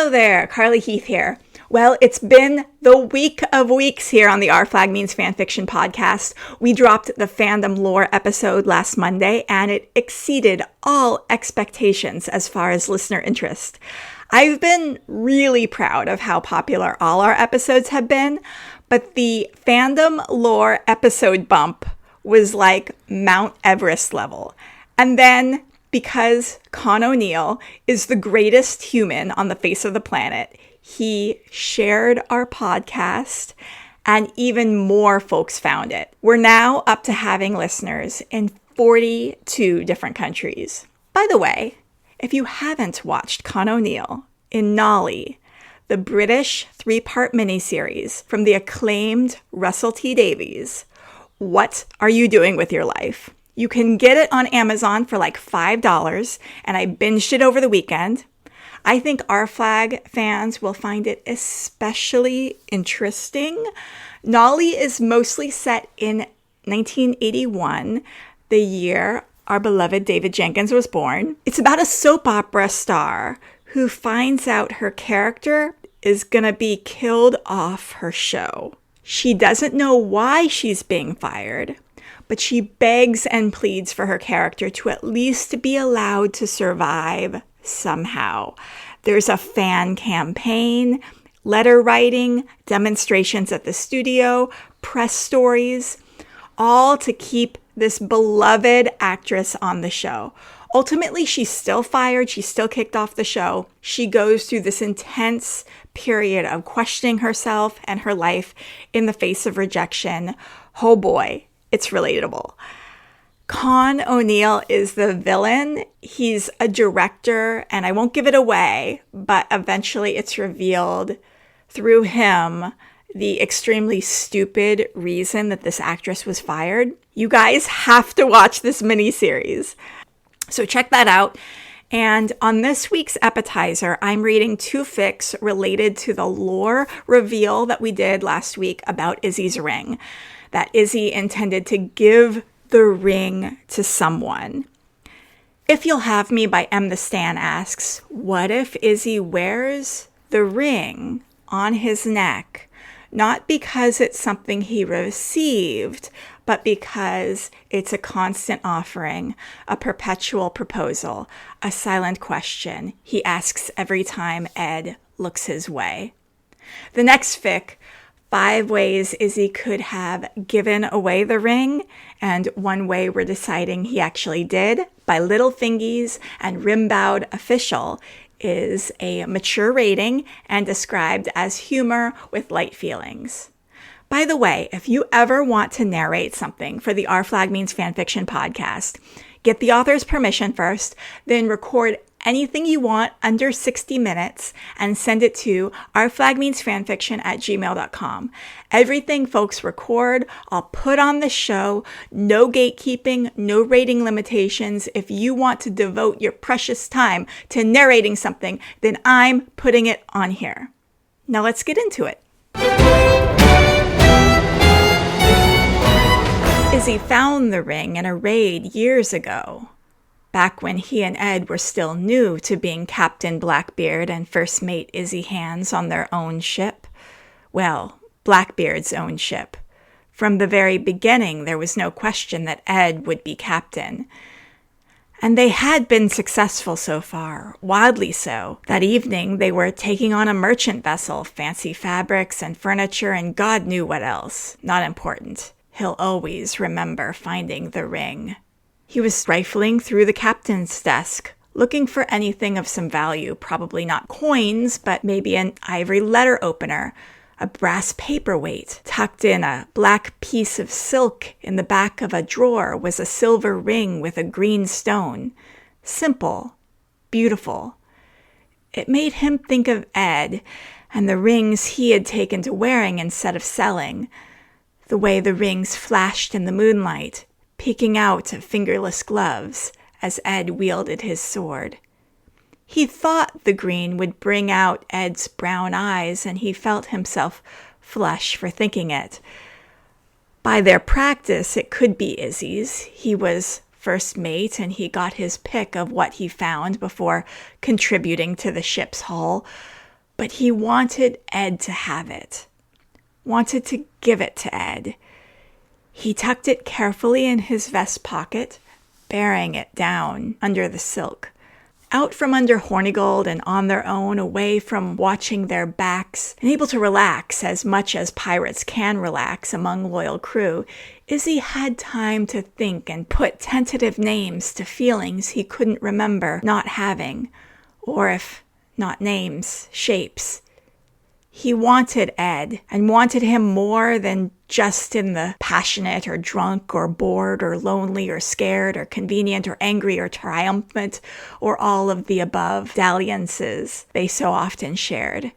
Hello there, Carly Heath here. Well, it's been the week of weeks here on the Our Flag Means Fanfiction podcast. We dropped the Fandom Lore episode last Monday, and it exceeded all expectations as far as listener interest. I've been really proud of how popular all our episodes have been, but the Fandom Lore episode bump was like Mount Everest level. And then, because Con O'Neill is the greatest human on the face of the planet, he shared our podcast and even more folks found it. We're now up to having listeners in 42 different countries. By the way, if you haven't watched Con O'Neill in Nolly, the British 3-part miniseries from the acclaimed Russell T Davies, what are you doing with your life? You can get it on Amazon for like $5, and I binged it over the weekend. I think our flag fans will find it especially interesting. Nolly is mostly set in 1981, the year our beloved David Jenkins was born. It's about a soap opera star who finds out her character is gonna be killed off her show. She doesn't know why she's being fired, but she begs and pleads for her character to at least be allowed to survive somehow. There's a fan campaign, letter writing, demonstrations at the studio, press stories, all to keep this beloved actress on the show. Ultimately, she's still fired. She's still kicked off the show. She goes through this intense period of questioning herself and her life in the face of rejection. Oh boy, it's relatable. Con O'Neill is the villain. He's a director, and I won't give it away, but eventually it's revealed through him the extremely stupid reason that this actress was fired. You guys have to watch this miniseries. So check that out. And on this week's Epitizer, I'm reading 2 fics related to the lore reveal that we did last week about Izzy's ring. That Izzy intended to give the ring to someone. If You'll Have Me by Mthestan asks, what if Izzy wears the ring on his neck, not because it's something he received, but because it's a constant offering, a perpetual proposal, a silent question he asks every time Ed looks his way. The next fic, 5 ways Izzy could have given away the ring, and 1 way we're deciding he actually did, by Little Fingies and Rimbaudofficial, is a mature rating and described as humor with light feelings. By the way, if you ever want to narrate something for the Our Flag Means Fanfiction podcast, get the author's permission first, then record anything you want under 60 minutes and send it to ourflagmeansfanfiction@gmail.com. Everything folks record, I'll put on the show. No gatekeeping, no rating limitations. If you want to devote your precious time to narrating something, then I'm putting it on here. Now let's get into it. Izzy found the ring in a raid years ago, back when he and Ed were still new to being Captain Blackbeard and First Mate Izzy Hands on their own ship. Well, Blackbeard's own ship. From the very beginning, there was no question that Ed would be captain. And they had been successful so far, wildly so. That evening, they were taking on a merchant vessel, fancy fabrics and furniture and God knew what else. Not important. He'll always remember finding the ring. He was rifling through the captain's desk, looking for anything of some value, probably not coins, but maybe an ivory letter opener, a brass paperweight. Tucked in a black piece of silk in the back of a drawer was a silver ring with a green stone. Simple, beautiful. It made him think of Ed and the rings he had taken to wearing instead of selling. The way the rings flashed in the moonlight, peeking out of fingerless gloves as Ed wielded his sword. He thought the green would bring out Ed's brown eyes, and he felt himself flush for thinking it. By their practice, it could be Izzy's. He was first mate, and he got his pick of what he found before contributing to the ship's hull. But he wanted Ed to have it, wanted to give it to Ed. He tucked it carefully in his vest pocket, burying it down under the silk. Out from under Hornigold and on their own, away from watching their backs, and able to relax as much as pirates can relax among loyal crew, Izzy had time to think and put tentative names to feelings he couldn't remember not having, or if not names, shapes. He wanted Ed, and wanted him more than just in the passionate or drunk or bored or lonely or scared or convenient or angry or triumphant or all of the above dalliances they so often shared.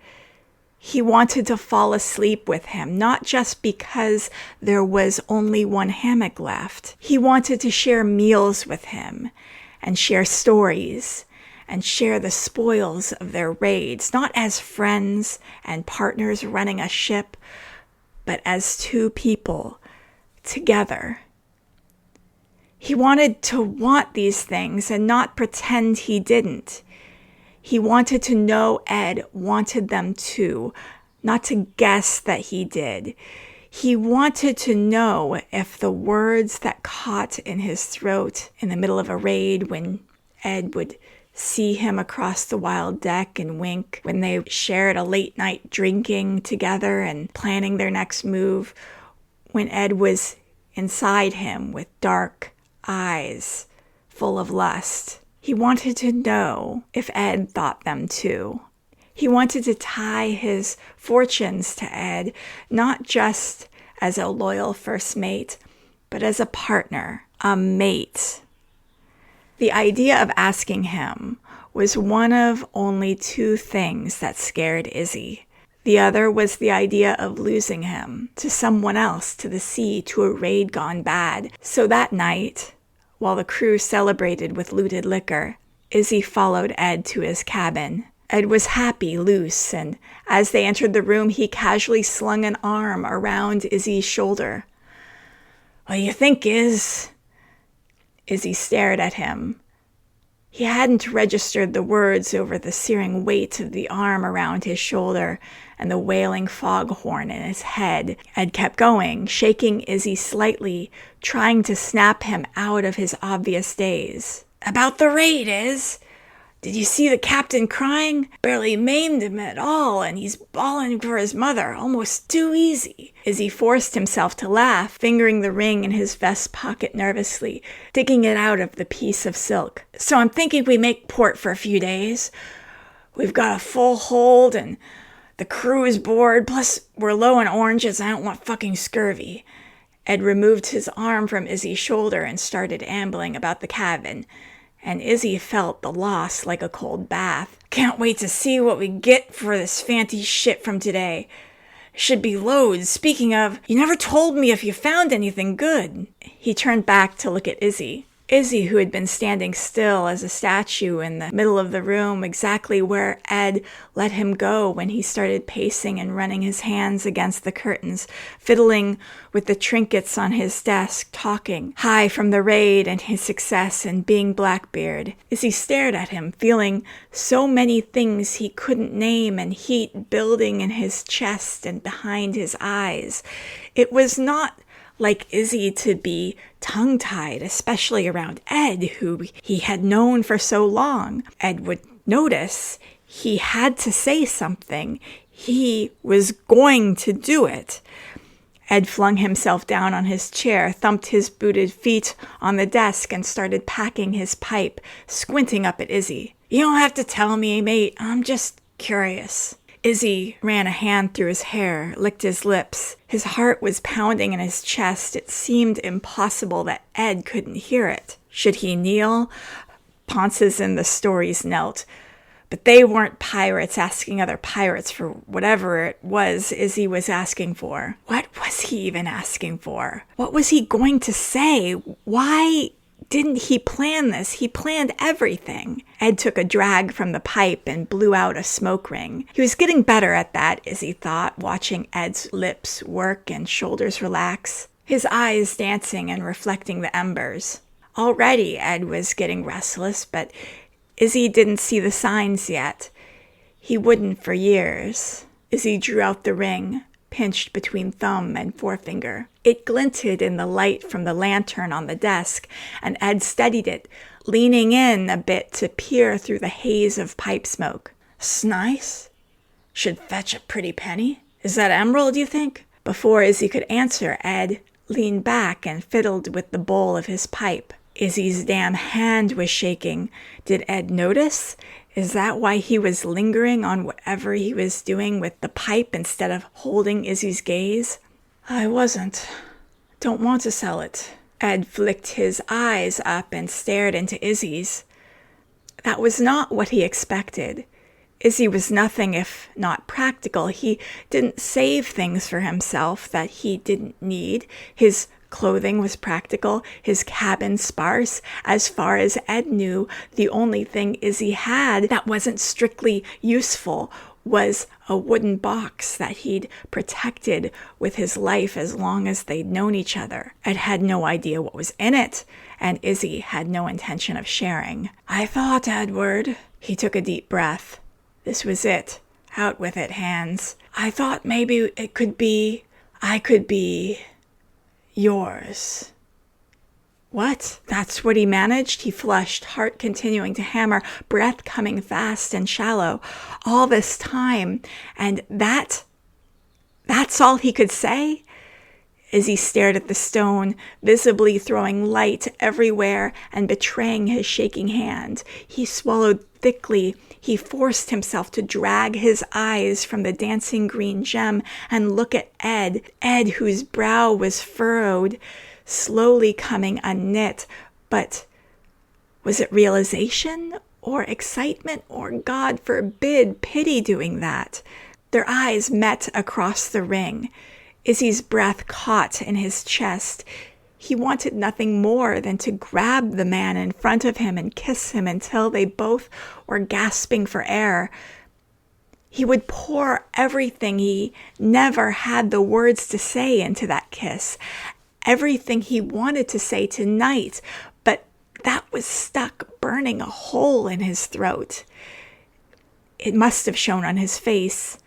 He wanted to fall asleep with him, not just because there was only one hammock left. He wanted to share meals with him and share stories and share the spoils of their raids, not as friends and partners running a ship, but as two people together. He wanted to want these things and not pretend he didn't. He wanted to know Ed wanted them too, not to guess that he did. He wanted to know if the words that caught in his throat in the middle of a raid when Ed would see him across the wild deck and wink, when they shared a late night drinking together and planning their next move, when Ed was inside him with dark eyes full of lust. He wanted to know if Ed thought them too. He wanted to tie his fortunes to Ed, not just as a loyal first mate, but as a partner, a mate. The idea of asking him was one of only two things that scared Izzy. The other was the idea of losing him to someone else, to the sea, to a raid gone bad. So that night, while the crew celebrated with looted liquor, Izzy followed Ed to his cabin. Ed was happy, loose, and as they entered the room, he casually slung an arm around Izzy's shoulder. "What do you think, Iz?" Izzy stared at him. He hadn't registered the words over the searing weight of the arm around his shoulder and the wailing foghorn in his head. Ed kept going, shaking Izzy slightly, trying to snap him out of his obvious daze. "About the raid, Iz. Did you see the captain crying? Barely maimed him at all, and he's bawling for his mother, almost too easy." Izzy forced himself to laugh, fingering the ring in his vest pocket nervously, digging it out of the piece of silk. "So I'm thinking we make port for a few days. We've got a full hold, and the crew is bored, plus we're low on oranges, and I don't want fucking scurvy." Ed removed his arm from Izzy's shoulder and started ambling about the cabin, and Izzy felt the loss like a cold bath. "Can't wait to see what we get for this fancy shit from today. Should be loads. Speaking of, you never told me if you found anything good." He turned back to look at Izzy. Izzy, who had been standing still as a statue in the middle of the room, exactly where Ed let him go when he started pacing and running his hands against the curtains, fiddling with the trinkets on his desk, talking, high from the raid and his success and being Blackbeard. Izzy stared at him, feeling so many things he couldn't name and heat building in his chest and behind his eyes. It was not like Izzy to be tongue-tied, especially around Ed, who he had known for so long. Ed would notice. He had to say something. He was going to do it. Ed flung himself down on his chair, thumped his booted feet on the desk, and started packing his pipe, squinting up at Izzy. "You don't have to tell me, mate. I'm just curious." Izzy ran a hand through his hair, licked his lips. His heart was pounding in his chest. It seemed impossible that Ed couldn't hear it. Should he kneel? Ponces in the stories knelt. But they weren't pirates asking other pirates for whatever it was Izzy was asking for. What was he even asking for? What was he going to say? Why didn't he plan this? He planned everything. Ed took a drag from the pipe and blew out a smoke ring. He was getting better at that, Izzy thought, watching Ed's lips work and shoulders relax, his eyes dancing and reflecting the embers. Already Ed was getting restless, but Izzy didn't see the signs yet. He wouldn't for years. Izzy drew out the ring, pinched between thumb and forefinger. It glinted in the light from the lantern on the desk, and Ed steadied it, leaning in a bit to peer through the haze of pipe smoke. "'Snice? Should fetch a pretty penny. Is that emerald, you think?" Before Izzy could answer, Ed leaned back and fiddled with the bowl of his pipe. Izzy's damn hand was shaking. Did Ed notice? Is that why he was lingering on whatever he was doing with the pipe instead of holding Izzy's gaze? "I wasn't. Don't want to sell it." Ed flicked his eyes up and stared into Izzy's. That was not what he expected. Izzy was nothing if not practical. He didn't save things for himself that he didn't need. His clothing was practical, his cabin sparse. As far as Ed knew, the only thing Izzy had that wasn't strictly useful was a wooden box that he'd protected with his life as long as they'd known each other. Ed had no idea what was in it, and Izzy had no intention of sharing. "I thought, Edward," he took a deep breath. This was it. Out with it, hands. "I thought maybe I could be yours." What? That's what he managed? He flushed, heart continuing to hammer, breath coming fast and shallow. All this time, and that's all he could say? Izzy stared at the stone, visibly throwing light everywhere and betraying his shaking hand. He swallowed thickly. He forced himself to drag his eyes from the dancing green gem and look at Ed whose brow was furrowed, slowly coming unknit. But was it realization or excitement or, God forbid, pity doing that? Their eyes met across the ring. Izzy's breath caught in his chest. He wanted nothing more than to grab the man in front of him and kiss him until they both were gasping for air. He would pour everything he never had the words to say into that kiss, everything he wanted to say tonight, but that was stuck, burning a hole in his throat. It must have shown on his face.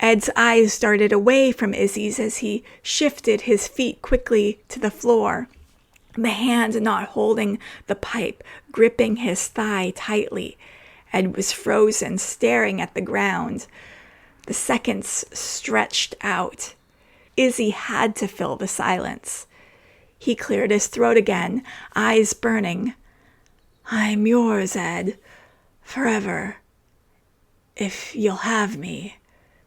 Ed's eyes darted away from Izzy's as he shifted his feet quickly to the floor, the hand not holding the pipe, gripping his thigh tightly. Ed was frozen, staring at the ground. The seconds stretched out. Izzy had to fill the silence. He cleared his throat again, eyes burning. "I'm yours, Ed, forever, if you'll have me."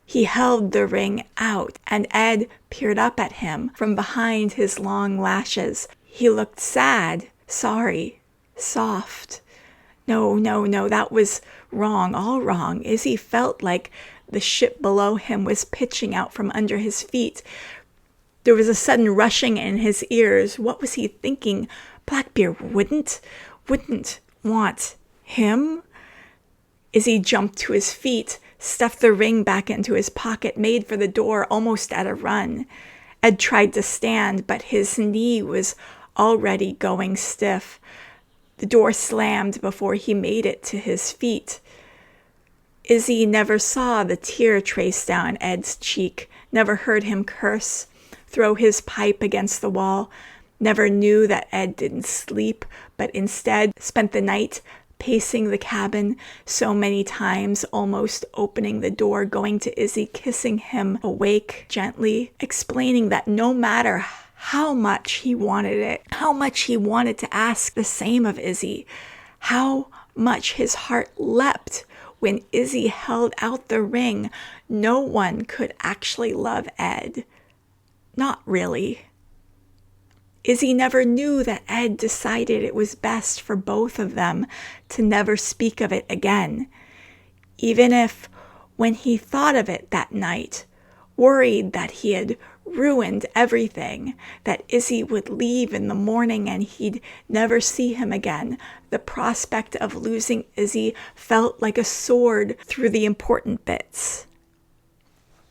He held the ring out, and Ed peered up at him from behind his long lashes. He looked sad, sorry, soft. No, that was wrong, all wrong. Izzy felt like the ship below him was pitching out from under his feet. There was a sudden rushing in his ears. What was he thinking? Blackbeard wouldn't want him? Izzy jumped to his feet, stuffed the ring back into his pocket, made for the door almost at a run. Ed tried to stand, but his knee was already going stiff. The door slammed before he made it to his feet. Izzy never saw the tear trace down Ed's cheek, never heard him curse, throw his pipe against the wall, never knew that Ed didn't sleep, but instead spent the night pacing the cabin so many times, almost opening the door, going to Izzy, kissing him awake gently, explaining that no matter how much he wanted it, how much he wanted to ask the same of Izzy, how much his heart leapt when Izzy held out the ring, no one could actually love Ed. Not really. Izzy never knew that Ed decided it was best for both of them to never speak of it again. Even if, when he thought of it that night, worried that he had ruined everything, that Izzy would leave in the morning and he'd never see him again, the prospect of losing Izzy felt like a sword through the important bits.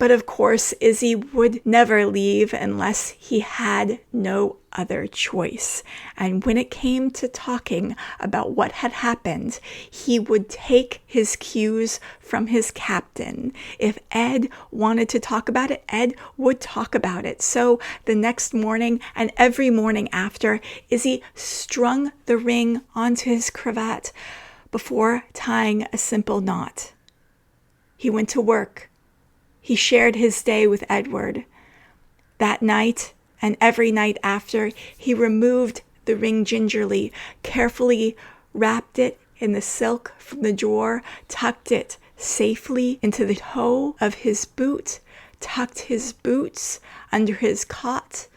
But of course, Izzy would never leave unless he had no other choice. And when it came to talking about what had happened, he would take his cues from his captain. If Ed wanted to talk about it, Ed would talk about it. So the next morning and every morning after, Izzy strung the ring onto his cravat before tying a simple knot. He went to work. He shared his day with Edward. That night and every night after, he removed the ring gingerly, carefully wrapped it in the silk from the drawer, tucked it safely into the toe of his boot, tucked his boots under his cot,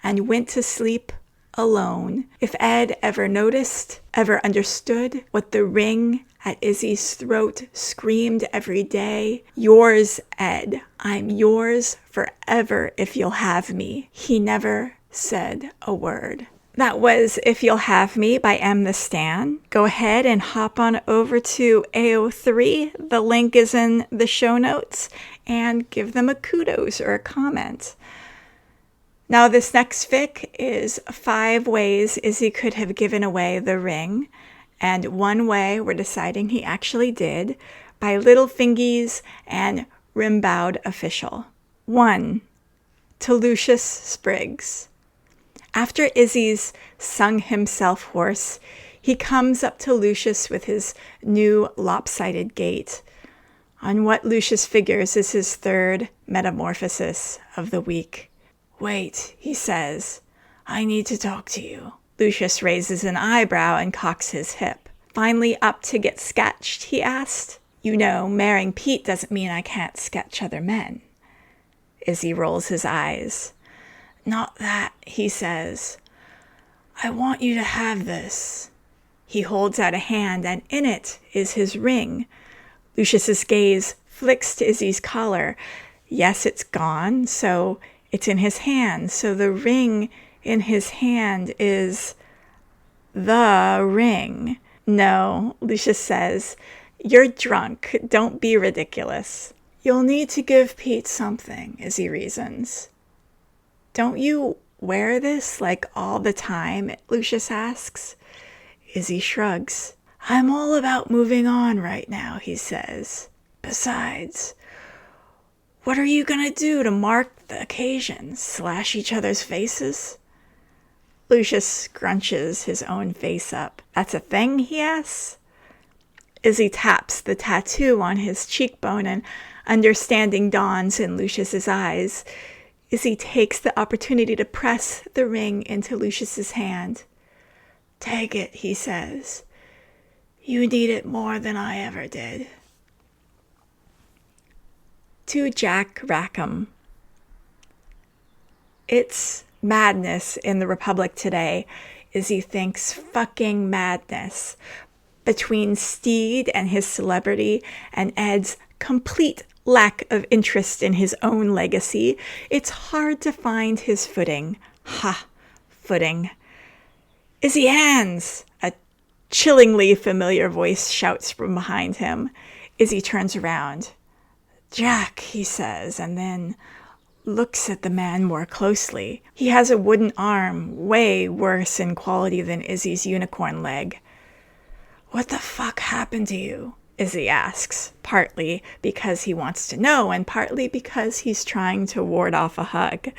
and went to sleep alone. If Ed ever noticed, ever understood what the ring at Izzy's throat screamed every day, "Yours, Ed. I'm yours forever if you'll have me," he never said a word. That was If You'll Have Me by Mthestan. Go ahead and hop on over to AO3. The link is in the show notes, and give them a kudos or a comment. Now, this next fic is 5 ways Izzy could have given away the ring, and 1 way we're deciding he actually did, by Little Fingies and rimbaudofficial. 1. To Lucius Spriggs. After Izzy's sung himself hoarse, he comes up to Lucius with his new lopsided gait, on what Lucius figures is his 3rd metamorphosis of the week. "Wait," he says. "I need to talk to you." Lucius raises an eyebrow and cocks his hip. "Finally up to get sketched?" he asked. "You know, marrying Pete doesn't mean I can't sketch other men." Izzy rolls his eyes. "Not that," he says. "I want you to have this." He holds out a hand, and in it is his ring. Lucius's gaze flicks to Izzy's collar. Yes, it's gone, so it's in his hand. So the ring in his hand is the ring. "No," Lucius says. "You're drunk. Don't be ridiculous." "You'll need to give Pete something," Izzy reasons. "Don't you wear this like all the time?" Lucius asks. Izzy shrugs. "I'm all about moving on right now," he says. "Besides, what are you gonna do to mark the occasion? Slash each other's faces?" Lucius scrunches his own face up. "That's a thing?" he asks. Izzy taps the tattoo on his cheekbone, and understanding dawns in Lucius's eyes. Izzy takes the opportunity to press the ring into Lucius's hand. "Take it," he says. "You need it more than I ever did." To Jack Rackham. It's madness in the Republic today. Izzy thinks fucking madness. Between Steed and his celebrity and Ed's complete lack of interest in his own legacy, it's hard to find his footing. Footing. "Izzy hands!" a chillingly familiar voice shouts from behind him. Izzy turns around. "Jack," he says, and then looks at the man more closely. He has a wooden arm, way worse in quality than Izzy's unicorn leg. "What the fuck happened to you?" Izzy asks, partly because he wants to know and partly because he's trying to ward off a hug.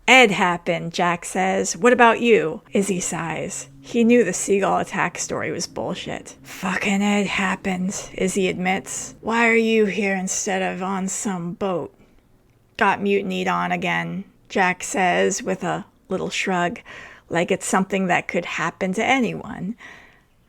"Ed happened," Jack says. "What about you?" Izzy sighs. He knew the seagull attack story was bullshit. "Fucking Ed happened," Izzy admits. "Why are you here instead of on some boat?" "Got mutinied on again," Jack says with a little shrug, like it's something that could happen to anyone.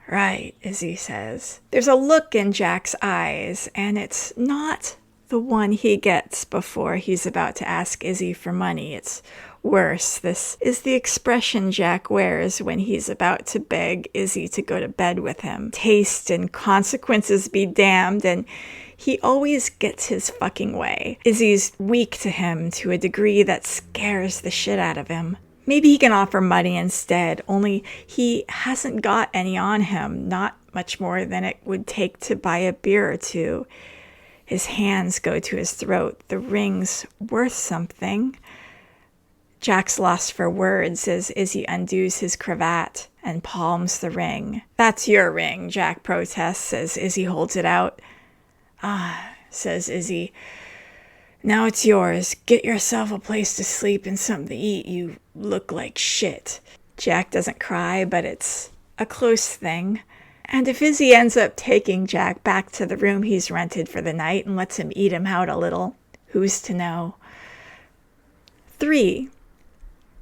"Right," Izzy says. There's a look in Jack's eyes, and it's not the one he gets before he's about to ask Izzy for money. It's worse. This is the expression Jack wears when he's about to beg Izzy to go to bed with him. Taste and consequences be damned, and he always gets his fucking way. Izzy's weak to him to a degree that scares the shit out of him. Maybe he can offer money instead, only he hasn't got any on him, not much more than it would take to buy a beer or two. His hands go to his throat. The ring's worth something. Jack's lost for words as Izzy undoes his cravat and palms the ring. That's your ring, Jack protests as Izzy holds it out. Ah, says Izzy. Now it's yours. Get yourself a place to sleep and something to eat. You look like shit. Jack doesn't cry, but it's a close thing. And if Izzy ends up taking Jack back to the room he's rented for the night and lets him eat him out a little, who's to know? 3.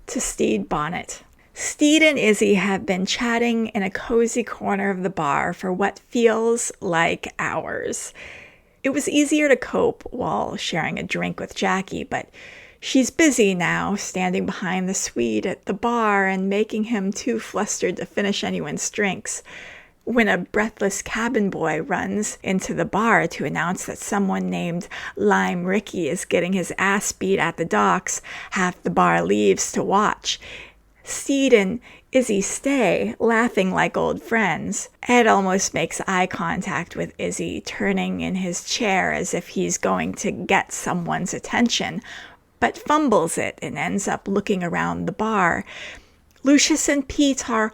To Stede Bonnet. Stede and Izzy have been chatting in a cozy corner of the bar for what feels like hours. It was easier to cope while sharing a drink with Jackie, but she's busy now, standing behind the Swede at the bar and making him too flustered to finish anyone's drinks. When a breathless cabin boy runs into the bar to announce that someone named Lime Ricky is getting his ass beat at the docks, half the bar leaves to watch. Stede and Izzy stay, laughing like old friends. Ed almost makes eye contact with Izzy, turning in his chair as if he's going to get someone's attention, but fumbles it and ends up looking around the bar. Lucius and Pete are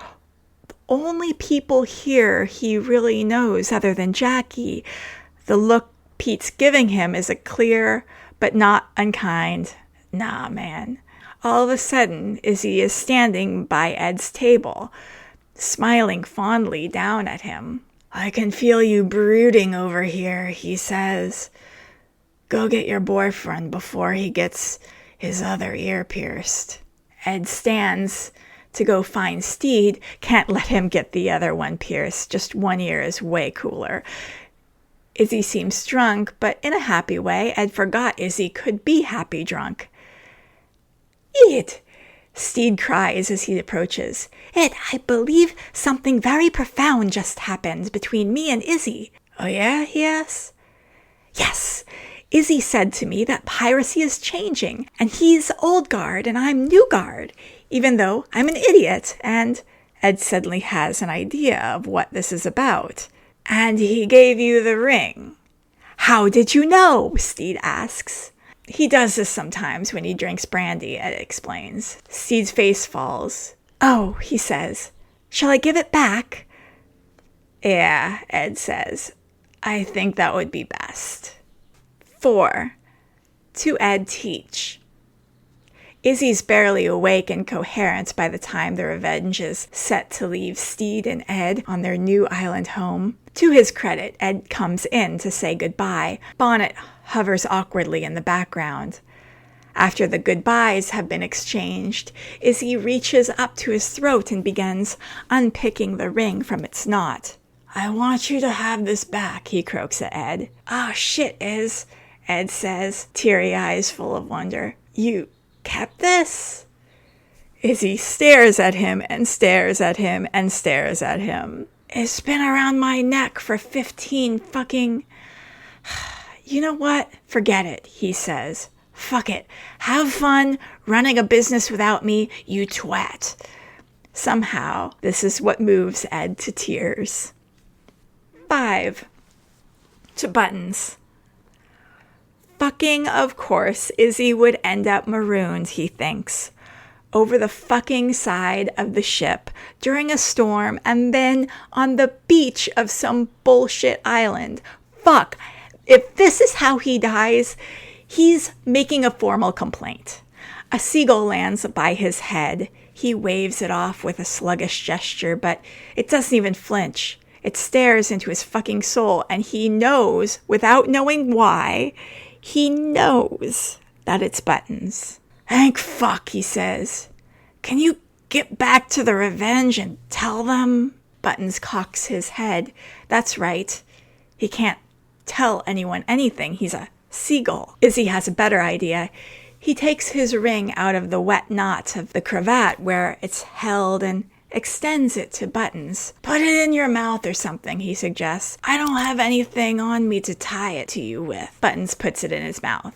only people here he really knows other than Jackie. The look Pete's giving him is a clear but not unkind, nah, man. All of a sudden, Izzy is standing by Ed's table, smiling fondly down at him. I can feel you brooding over here, he says. Go get your boyfriend before he gets his other ear pierced. Ed stands to go find Stede. Can't let him get the other one pierced. Just one ear is way cooler. Izzy seems drunk, but in a happy way. Ed forgot Izzy could be happy drunk. Ed, Stede cries as he approaches. Ed, I believe something very profound just happened between me and Izzy. Oh yeah, he asks. Yes. Izzy said to me that piracy is changing, and he's old guard and I'm new guard, even though I'm an idiot, and Ed suddenly has an idea of what this is about. And he gave you the ring. How did you know? Stede asks. He does this sometimes when he drinks brandy, Ed explains. Stede's face falls. Oh, he says. Shall I give it back? Yeah, Ed says. I think that would be best. 4. To Ed Teach. Izzy's barely awake and coherent by the time the Revenge is set to leave Stede and Ed on their new island home. To his credit, Ed comes in to say goodbye. Bonnet hovers awkwardly in the background. After the goodbyes have been exchanged, Izzy reaches up to his throat and begins unpicking the ring from its knot. I want you to have this back, he croaks at Ed. Oh, shit, Iz, Ed says, teary eyes full of wonder. You kept this? Izzy stares at him and stares at him and stares at him. It's been around my neck for 15 fucking... You know what? Forget it, he says. Fuck it. Have fun running a business without me, you twat. Somehow, this is what moves Ed to tears. 5. To Buttons. Fucking, of course, Izzy would end up marooned, he thinks, over the fucking side of the ship during a storm and then on the beach of some bullshit island. Fuck. If this is how he dies, he's making a formal complaint. A seagull lands by his head. He waves it off with a sluggish gesture, but it doesn't even flinch. It stares into his fucking soul, and he knows, without knowing why, he knows that it's Buttons. Thank fuck, he says. Can you get back to the Revenge and tell them? Buttons cocks his head. That's right. He can't tell anyone anything. He's a seagull. Izzy has a better idea. He takes his ring out of the wet knot of the cravat where it's held and extends it to Buttons. Put it in your mouth or something, he suggests. I don't have anything on me to tie it to you with. Buttons puts it in his mouth.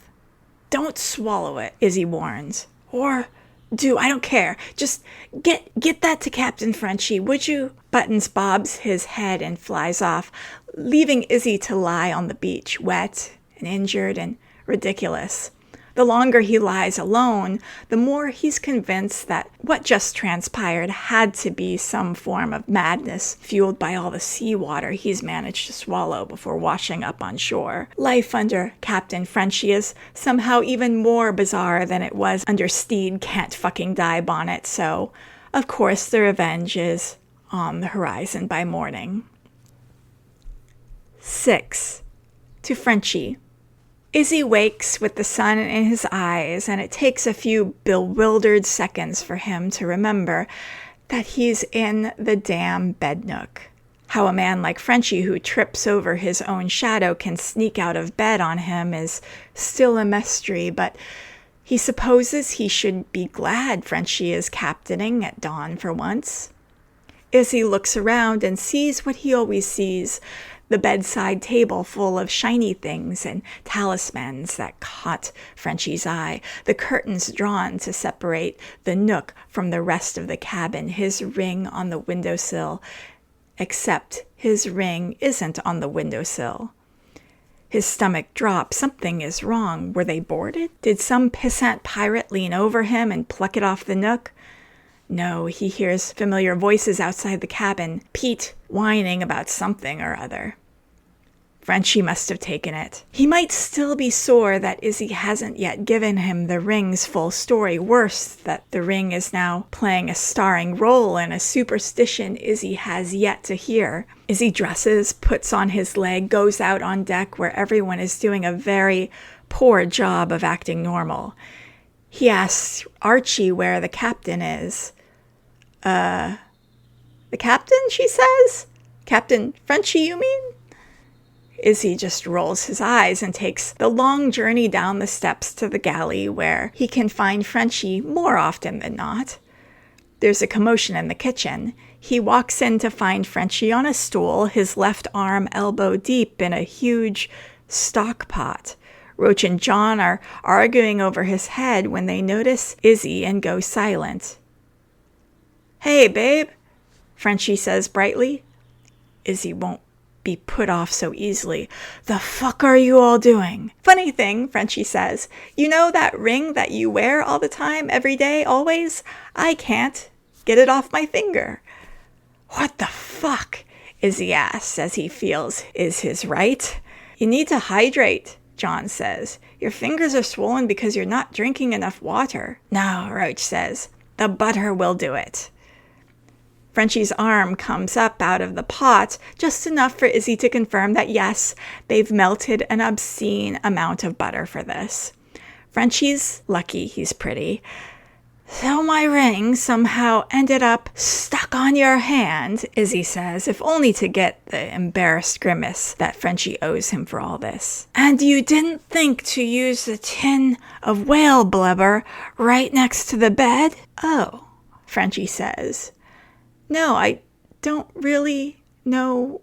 Don't swallow it, Izzy warns. Or do, I don't care. Just get that to Captain Frenchie, would you? Buttons bobs his head and flies off, leaving Izzy to lie on the beach, wet and injured and ridiculous. The longer he lies alone, the more he's convinced that what just transpired had to be some form of madness fueled by all the seawater he's managed to swallow before washing up on shore. Life under Captain Frenchie is somehow even more bizarre than it was under Steed Can't Fucking Die Bonnet, so of course the revenge is on the horizon by morning. 6. To Frenchie. Izzy wakes with the sun in his eyes, and it takes a few bewildered seconds for him to remember that he's in the damn bed nook. How a man like Frenchie who trips over his own shadow can sneak out of bed on him is still a mystery, but he supposes he should be glad Frenchie is captaining at dawn for once. Izzy looks around and sees what he always sees, the bedside table full of shiny things and talismans that caught Frenchie's eye, the curtains drawn to separate the nook from the rest of the cabin, his ring on the windowsill, except his ring isn't on the windowsill. His stomach drops. Something is wrong. Were they boarded? Did some pissant pirate lean over him and pluck it off the nook? No, he hears familiar voices outside the cabin, Pete whining about something or other. Frenchie must have taken it. He might still be sore that Izzy hasn't yet given him the ring's full story. Worse, that the ring is now playing a starring role in a superstition Izzy has yet to hear. Izzy dresses, puts on his leg, goes out on deck where everyone is doing a very poor job of acting normal. He asks Archie where the captain is. The captain, she says? Captain Frenchie, you mean? Izzy just rolls his eyes and takes the long journey down the steps to the galley where he can find Frenchie more often than not. There's a commotion in the kitchen. He walks in to find Frenchie on a stool, his left arm elbow deep in a huge stock pot. Roach and John are arguing over his head when they notice Izzy and go silent. "Hey, babe," Frenchie says brightly. Izzy won't be put off so easily. "The fuck are you all doing?" "Funny thing," Frenchie says. "You know that ring that you wear all the time, every day, always? I can't get it off my finger." "What the fuck?" Izzy asks as he feels is his right. "You need to hydrate," John says. "Your fingers are swollen because you're not drinking enough water." "No," Roach says. "The butter will do it." Frenchie's arm comes up out of the pot, just enough for Izzy to confirm that yes, they've melted an obscene amount of butter for this. Frenchie's lucky he's pretty. "So my ring somehow ended up stuck on your hand," Izzy says, if only to get the embarrassed grimace that Frenchie owes him for all this. "And you didn't think to use the tin of whale blubber right next to the bed?" "Oh," Frenchie says. "No, I don't really know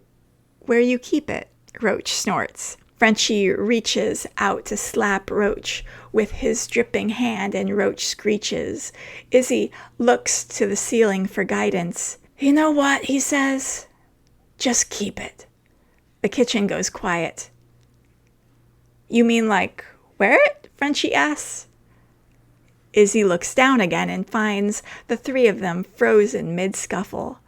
where you keep it," Roach snorts. Frenchie reaches out to slap Roach with his dripping hand, and Roach screeches. Izzy looks to the ceiling for guidance. "You know what?" he says. "Just keep it." The kitchen goes quiet. "You mean like wear it?" Frenchie asks. Izzy looks down again and finds the three of them frozen mid-scuffle.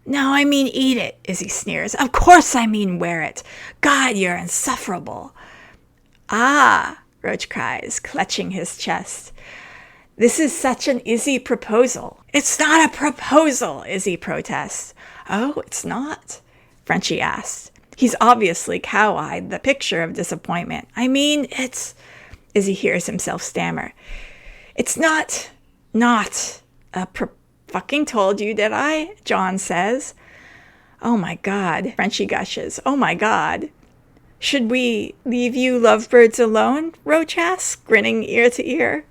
"No, I mean eat it," Izzy sneers. "Of course I mean wear it. God, you're insufferable." "Ah," Roach cries, clutching his chest. "This is such an Izzy proposal." "It's not a proposal," Izzy protests. "Oh, it's not?" Frenchie asks. He's obviously cow-eyed, the picture of disappointment. "I mean, it's..." Izzy hears himself stammer. "It's not a fucking told you, did I?" John says. "Oh my God," Frenchie gushes. "Oh my God." "Should we leave you lovebirds alone?" Roach asks, grinning ear to ear.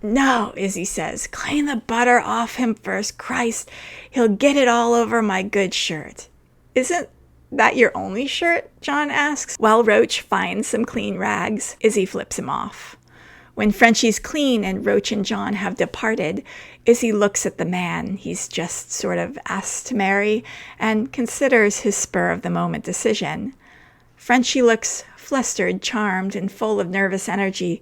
"No," Izzy says. "Clean the butter off him first. Christ, he'll get it all over my good shirt." "Isn't that your only shirt?" John asks. While Roach finds some clean rags, Izzy flips him off. When Frenchie's clean and Roach and John have departed, Izzy looks at the man he's just sort of asked to marry and considers his spur-of-the-moment decision. Frenchie looks flustered, charmed, and full of nervous energy.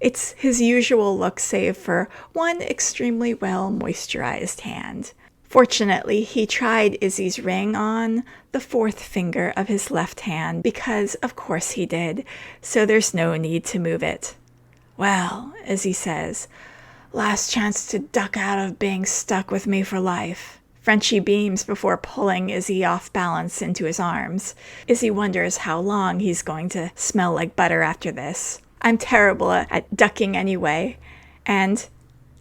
It's his usual look, save for one extremely well moisturized hand. Fortunately, he tried Izzy's ring on the fourth finger of his left hand because, of course, he did, so there's no need to move it. "Well," Izzy says, "last chance to duck out of being stuck with me for life." Frenchie beams before pulling Izzy off balance into his arms. Izzy wonders how long he's going to smell like butter after this. I'm terrible at ducking anyway, and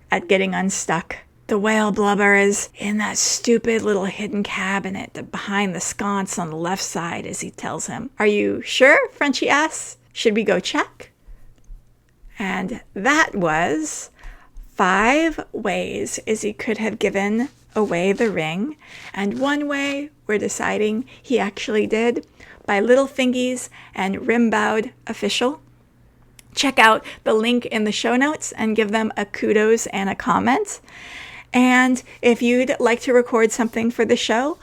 at getting unstuck. "The whale blubber is in that stupid little hidden cabinet behind the sconce on the left side," Izzy tells him. "Are you sure?" Frenchie asks. "Should we go check?" And that was 5 ways Izzy could have given away the ring, and one way we're deciding he actually did, by Little Fingies and rimbaudofficial. Check out the link in the show notes and give them a kudos and a comment. And if you'd like to record something for the show,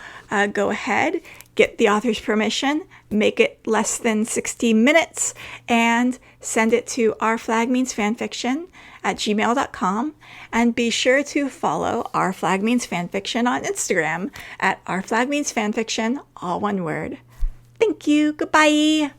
go ahead, get the author's permission, make it less than 60 minutes, and send it to ourflagmeansfanfiction@gmail.com. And be sure to follow Our Flag Means Fanfiction on Instagram at ourflagmeansfanfiction, all one word. Thank you. Goodbye.